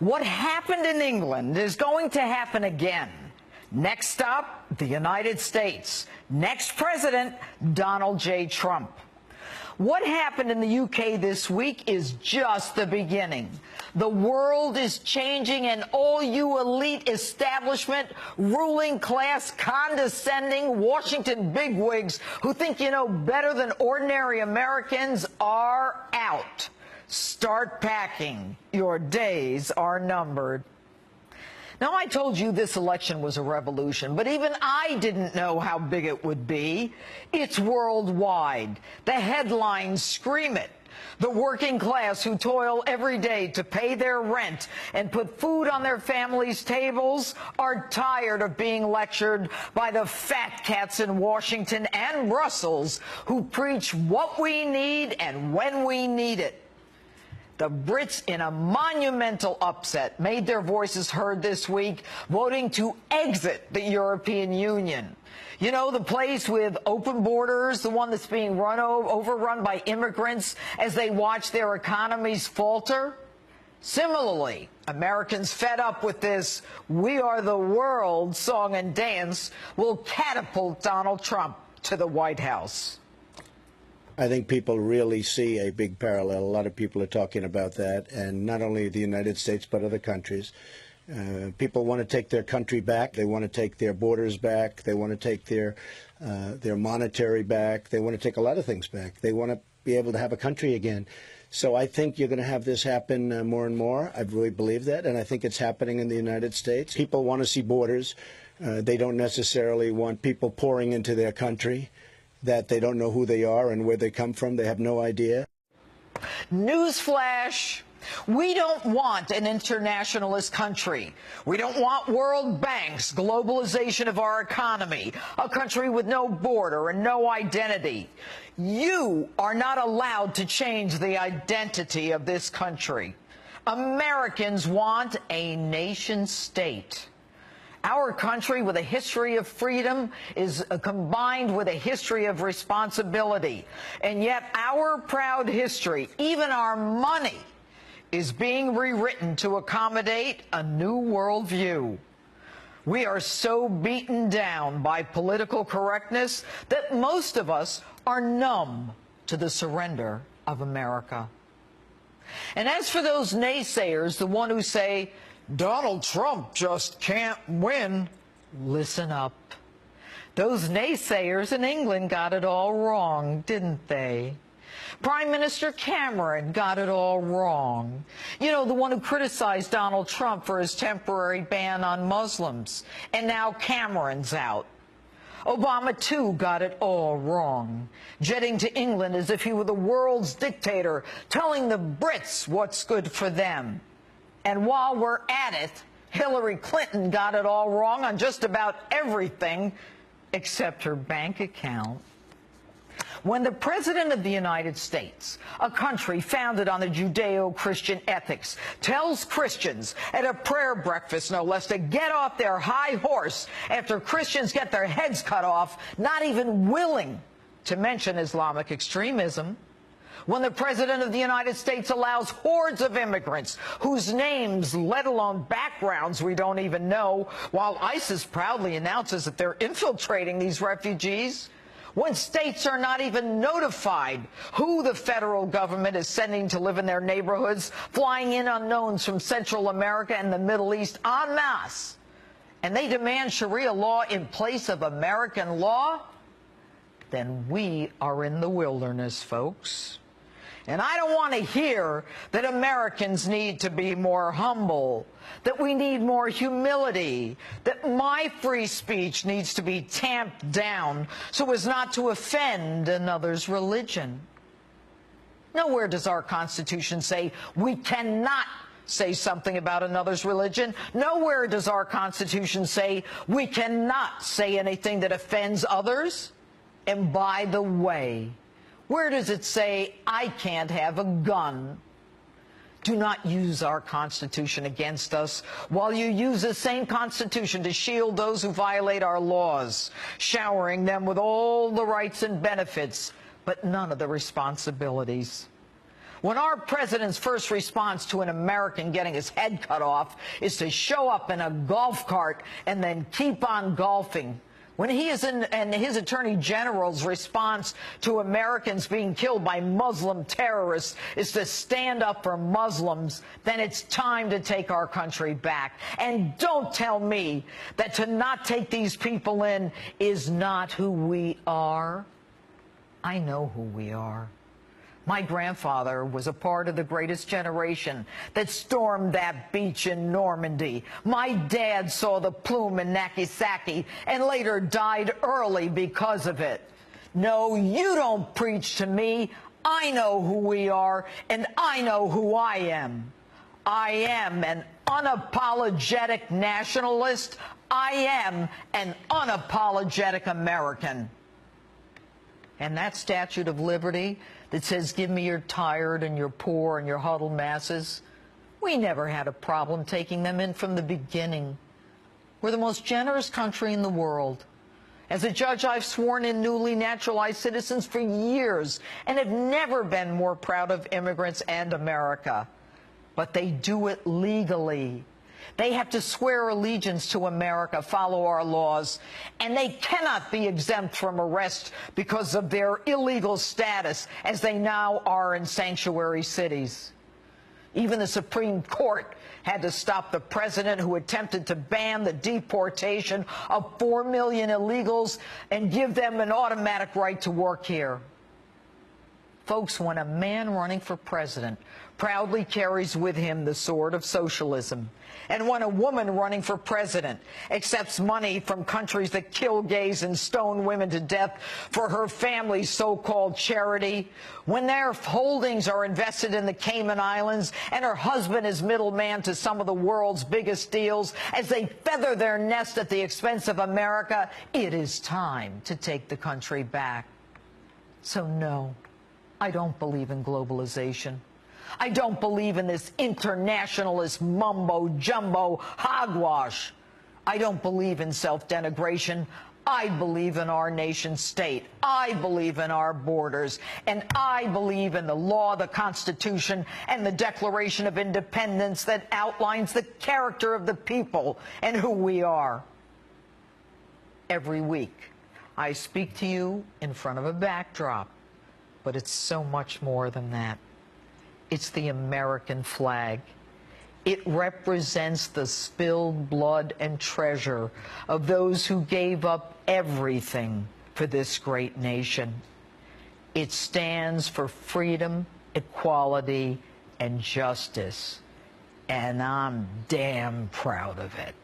What happened in England is going to happen again. Next stop, the United States. Next president, Donald J. Trump. What happened in the UK this week is just the beginning. The world is changing, and all you elite establishment, ruling class, condescending Washington bigwigs who think you know better than ordinary Americans are out. Start packing. Your days are numbered. Now, I told you this election was a revolution, but even I didn't know how big it would be. It's worldwide. The headlines scream it. The working class who toil every day to pay their rent and put food on their families' tables are tired of being lectured by the fat cats in Washington and Brussels who preach what we need and when we need it. The Brits, in a monumental upset, made their voices heard this week, voting to exit the European Union. You know, the place with open borders, the one that's being overrun by immigrants as they watch their economies falter? Similarly, Americans fed up with this "We Are the World" song and dance will catapult Donald Trump to the White House. I think people really see a big parallel. A lot of people are talking about that, and not only the United States, but other countries. People want to take their country back. They want to take their borders back. They want to take their monetary back. They want to take a lot of things back. They want to be able to have a country again. So I think you're going to have this happen more and more. I really believe that, and I think it's happening in the United States. People want to see borders. They don't necessarily want people pouring into their country that they don't know who they are and where they come from. They have no idea. Newsflash. We don't want an internationalist country. We don't want world banks, globalization of our economy, a country with no border and no identity. You are not allowed to change the identity of this country. Americans want a nation state. Our country, with a history of freedom, is combined with a history of responsibility. And yet our proud history, even our money, is being rewritten to accommodate a new worldview. We are so beaten down by political correctness that most of us are numb to the surrender of America. And as for those naysayers, the one who say, Donald Trump just can't win, listen up. Those naysayers in England got it all wrong, didn't they? Prime Minister Cameron got it all wrong. You know, the one who criticized Donald Trump for his temporary ban on Muslims. And now Cameron's out. Obama, too, got it all wrong, jetting to England as if he were the world's dictator, telling the Brits what's good for them. And while we're at it, Hillary Clinton got it all wrong on just about everything except her bank account. When the President of the United States, a country founded on the Judeo-Christian ethics, tells Christians at a prayer breakfast, no less, to get off their high horse after Christians get their heads cut off, not even willing to mention Islamic extremism, when the President of the United States allows hordes of immigrants whose names, let alone backgrounds, we don't even know, while ISIS proudly announces that they're infiltrating these refugees, when states are not even notified who the federal government is sending to live in their neighborhoods, flying in unknowns from Central America and the Middle East en masse, and they demand Sharia law in place of American law, then we are in the wilderness, folks. And I don't want to hear that Americans need to be more humble, that we need more humility, that my free speech needs to be tamped down so as not to offend another's religion. Nowhere does our Constitution say we cannot say something about another's religion. Nowhere does our Constitution say we cannot say anything that offends others. And by the way, where does it say I can't have a gun? Do not use our Constitution against us while you use the same Constitution to shield those who violate our laws, showering them with all the rights and benefits, but none of the responsibilities. When our president's first response to an American getting his head cut off is to show up in a golf cart and then keep on golfing, when he is in, and his attorney general's response to Americans being killed by Muslim terrorists is to stand up for Muslims, then it's time to take our country back. And don't tell me that to not take these people in is not who we are. I know who we are. My grandfather was a part of the greatest generation that stormed that beach in Normandy. My dad saw the plume in Nagasaki and later died early because of it. No, you don't preach to me. I know who we are, and I know who I am. I am an unapologetic nationalist. I am an unapologetic American. And that Statue of Liberty that says, give me your tired and your poor and your huddled masses, we never had a problem taking them in from the beginning. We're the most generous country in the world. As a judge, I've sworn in newly naturalized citizens for years and have never been more proud of immigrants and America. But they do it legally. They have to swear allegiance to America, follow our laws, and they cannot be exempt from arrest because of their illegal status, as they now are in sanctuary cities. Even the Supreme Court had to stop the president who attempted to ban the deportation of 4 million illegals and give them an automatic right to work here. Folks, when a man running for president proudly carries with him the sword of socialism, and when a woman running for president accepts money from countries that kill gays and stone women to death for her family's so-called charity, when their holdings are invested in the Cayman Islands and her husband is middleman to some of the world's biggest deals as they feather their nest at the expense of America, it is time to take the country back. So no, I don't believe in globalization. I don't believe in this internationalist mumbo-jumbo hogwash. I don't believe in self-denigration. I believe in our nation state. I believe in our borders. And I believe in the law, the Constitution, and the Declaration of Independence that outlines the character of the people and who we are. Every week, I speak to you in front of a backdrop, but it's so much more than that. It's the American flag. It represents the spilled blood and treasure of those who gave up everything for this great nation. It stands for freedom, equality, and justice. And I'm damn proud of it.